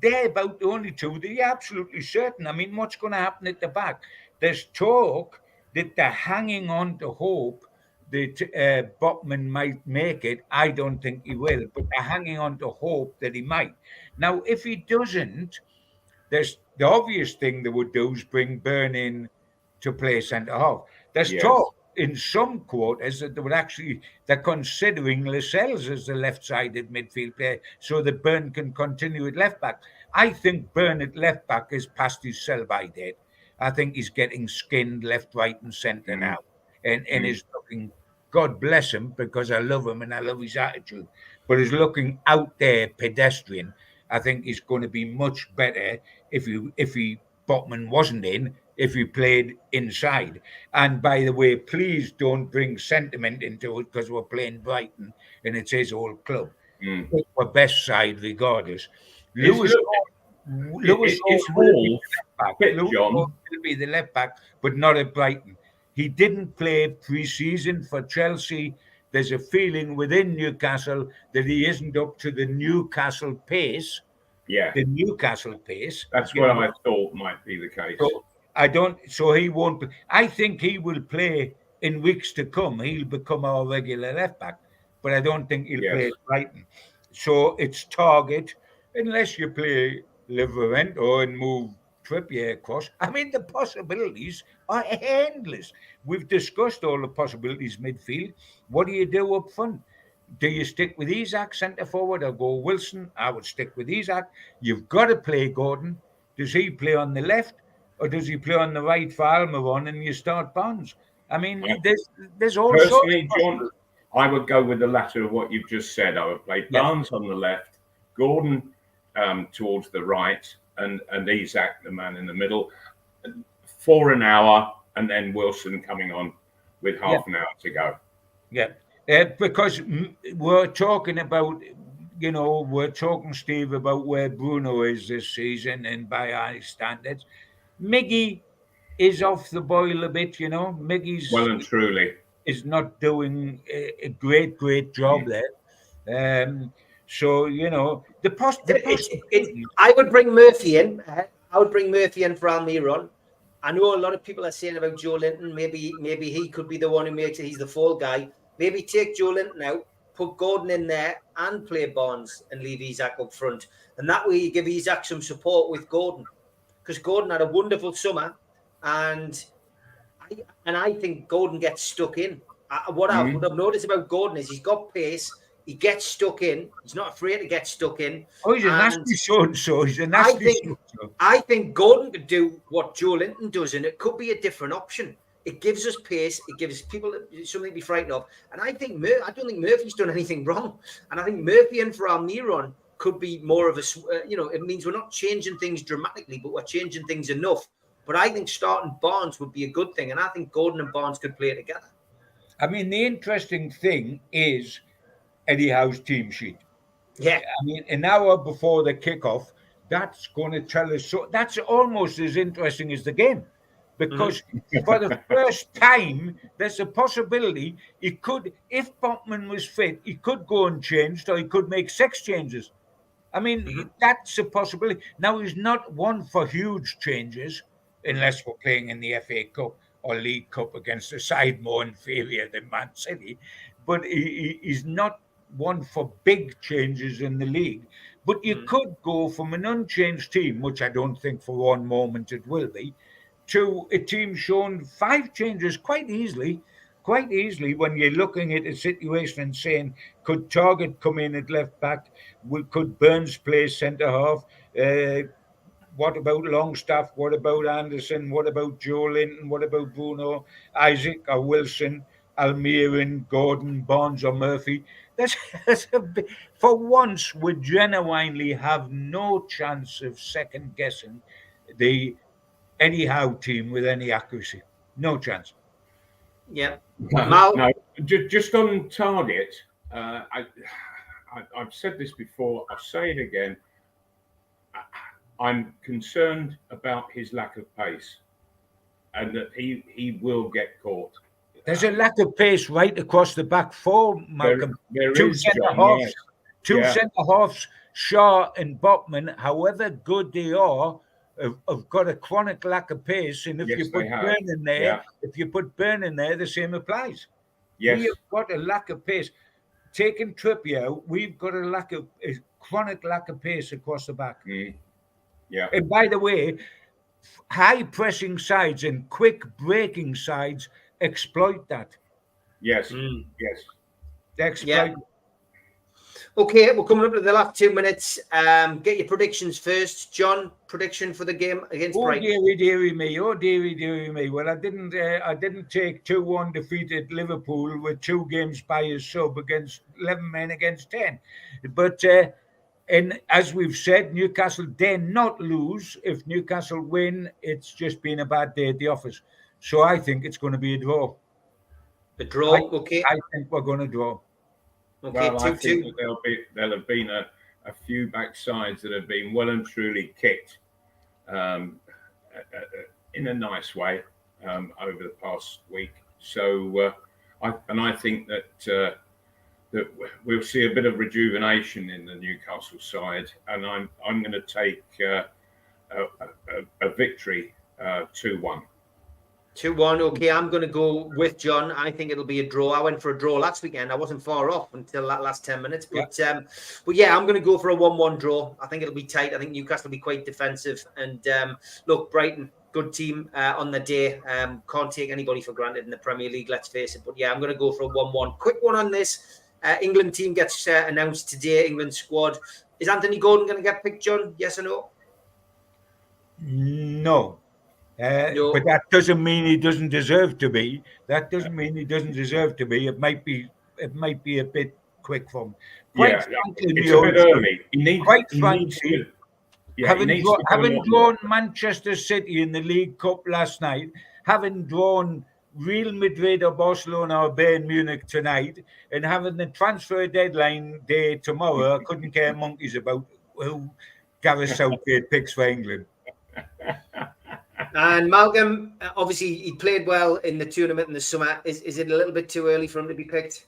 they're about the only two that you're absolutely certain. I mean, what's going to happen at the back? There's talk that they're hanging on to hope that Botman might make it. I don't think he will, but they're hanging on to hope that he might. Now, if he doesn't, there's the obvious thing they would do is bring Burn in to play centre half. There's talk in some quarters that they're considering Lascelles as the left-sided midfield player so that Burn can continue at left back. I think Burn at left back is past his sell-by date. I think he's getting skinned left, right, and centre now, and is looking. God bless him, because I love him and I love his attitude, but he's looking out there pedestrian. I think he's going to be much better if Botman wasn't in, if he played inside. And by the way, please don't bring sentiment into it, because we're playing Brighton and it's his old club. It's our best side regardless. Lewis Hall will be the left back, but not at Brighton. He didn't play pre-season for Chelsea. There's a feeling within Newcastle that he isn't up to the Newcastle pace.
Yeah,
the Newcastle pace.
That's what I thought might be the case.
So he won't. I think he will play in weeks to come. He'll become our regular left back, but I don't think he'll play at Brighton. So it's target, unless you play Liverpool and move Trippier across. I mean, the possibilities are endless. We've discussed all the possibilities midfield. What do you do up front? Do you stick with Isak centre forward or go Wilson? I would stick with Isak. You've got to play Gordon. Does he play on the left or does he play on the right for Almiron and you start Barnes? I mean, there's all
personally, John, I would go with the latter of what you've just said. I would play Barnes on the left, Gordon towards the right, and Isak, the man in the middle, for an hour, and then Wilson coming on with half an hour to go.
Yeah, because we're talking about, Steve, about where Bruno is this season, and by our standards, Miggy is off the boil a bit. Miggy's
well and truly
is not doing a great job there. So
I would bring Murphy in. I would bring Murphy in for Almiron. I know a lot of people are saying about Joe Linton. Maybe he could be the one who makes it. He's the fall guy. Maybe take Joe Linton out, put Gordon in there, and play Barnes and leave Isak up front. And that way you give Isak some support with Gordon, because Gordon had a wonderful summer, and I think Gordon gets stuck in. What I've noticed about Gordon is he's got pace. He gets stuck in. He's not afraid to get stuck in.
Oh, he's a nasty so-and-so. He's a nasty so-and-so.
I think Gordon could do what Joe Linton does, and it could be a different option. It gives us pace. It gives people something to be frightened of. And I don't think Murphy's done anything wrong. And I think Murphy and for Almiron could be more of a, it means we're not changing things dramatically, but we're changing things enough. But I think starting Barnes would be a good thing. And I think Gordon and Barnes could play together.
I mean, the interesting thing is Eddie Howe's team sheet.
Yeah.
I mean, an hour before the kickoff, that's going to tell us. So that's almost as interesting as the game. Because for the first time, there's a possibility he could, if Botman was fit, he could go unchanged or he could make 6 changes. I mean, that's a possibility. Now, he's not one for huge changes, unless we're playing in the FA Cup or League Cup against a side more inferior than Man City. But he's not one for big changes in the league. But you could go from an unchanged team, which I don't think for one moment it will be, to a team showing 5 changes quite easily when you're looking at a situation and saying, could Target come in at left back? Could Burns play centre half? What about Longstaff? What about Anderson? What about Joe Linton? What about Bruno, Isaac or Wilson, Almiron, Gordon, Barnes or Murphy? For once, we genuinely have no chance of second guessing the Eddie Howe team with any accuracy. No chance.
Yeah.
No, just on Target, I've said this before, I'll say it again. I'm concerned about his lack of pace and that he will get caught.
There's a lack of pace right across the back four, Malcolm.
There
two
is,
centre
John,
halves,
yes.
two centre halves, Shaw and Botman, however good they are, have got a chronic lack of pace. And if you put Byrne in there, the same applies.
Yes.
We've got a lack of pace. Taking Trippier out, we've got a chronic lack of pace across the back.
Yeah.
And by the way, high pressing sides and quick breaking sides exploit that.
Yes. Yes.
They exploit.
Okay, we're coming up to the last 2 minutes. Get your predictions first. John, prediction for the game against Brighton.
Oh, dearie me. Well, I didn't take 2-1 defeated Liverpool with 2 games by his sub against 11 men against 10. But and as we've said, Newcastle dare not lose. If Newcastle win, it's just been a bad day at the office. So I think it's going to be a draw.
A draw, okay.
I think we're going to draw.
Okay,
well, I think that there'll have been a few backsides that have been well and truly kicked in a nice way over the past week. So I think that we'll see a bit of rejuvenation in the Newcastle side, and I'm going to take a victory 2-1.
2-1. Okay, I'm going to go with John. I think it'll be a draw. I went for a draw last weekend. I wasn't far off until that last 10 minutes. But yeah, I'm going to go for a 1-1 draw. I think it'll be tight. I think Newcastle will be quite defensive. And look, Brighton, good team on the day. Can't take anybody for granted in the Premier League, let's face it. But yeah, I'm going to go for a 1-1. Quick one on this. England team gets announced today, England squad. Is Anthony Gordon going to get picked, John? Yes or no?
No.
No.
But that doesn't mean he doesn't deserve to be. It might be a bit quick for him.
It's a bit early.
Having drawn Manchester City in the League Cup last night, having drawn Real Madrid or Barcelona or Bayern Munich tonight, and having the transfer deadline day tomorrow, I couldn't care monkeys about who Gareth Southgate picks for England.
And Malcolm, obviously, he played well in the tournament in the summer. Is it a little bit too early for him to be picked?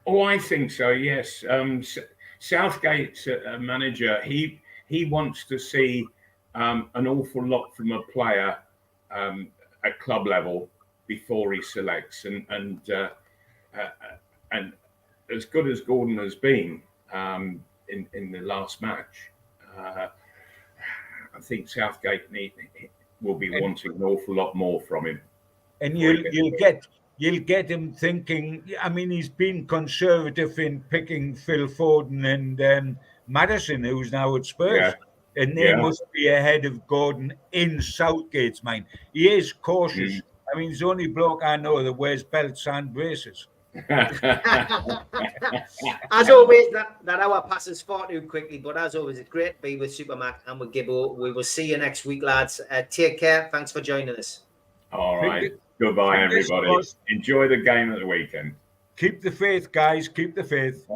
Oh, I think so, yes. Southgate's a manager. He wants to see an awful lot from a player at club level before he selects. And as good as Gordon has been in the last match, I think Southgate will be wanting an awful lot more from him.
And you'll you'll get him thinking. I mean, he's been conservative in picking Phil Foden and Maddison, who's now at Spurs. And they must be ahead of Gordon in Southgate's mind. He is cautious. I mean, he's the only bloke I know that wears belts and braces.
As always, that hour passes far too quickly, but as always, it's great to be with Supermac and with Gibbo. We will see you next week, lads. Take care. Thanks for joining us.
All right. Goodbye, everybody. Enjoy the game at the weekend.
Keep the faith, guys. Keep the faith.